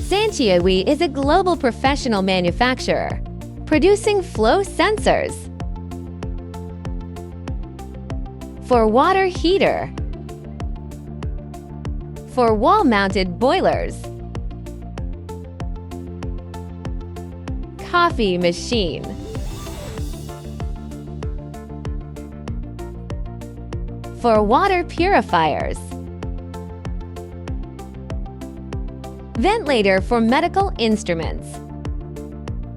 SANQIAOHUI is a global professional manufacturer, producing flow sensors for water heater, for wall-mounted boilers, coffee machine, for water purifiers, ventilator for medical instruments,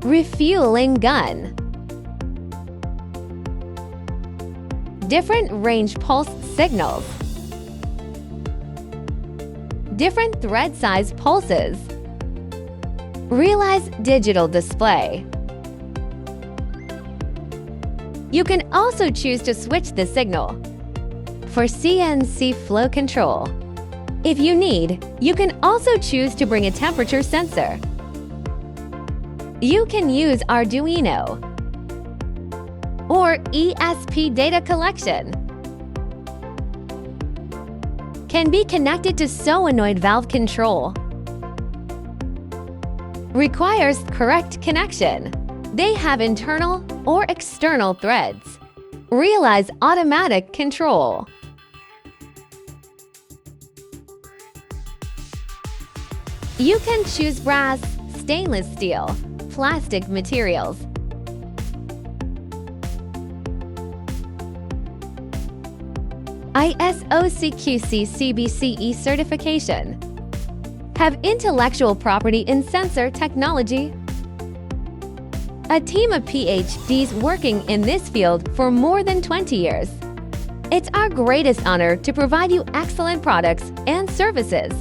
refueling gun, different range pulse signals, different thread size pulses, realize digital display. You can also choose to switch the signal for CNC flow control. If you need, you can also choose to bring a temperature sensor. You can use Arduino or ESP data collection. Can be connected to solenoid valve control. Requires correct connection. They have internal or external threads. Realize automatic control. You can choose brass, stainless steel, plastic materials. ISO CQC CBCE certification. Have intellectual property in sensor technology. A team of PhDs working in this field for more than 20 years. It's our greatest honor to provide you excellent products and services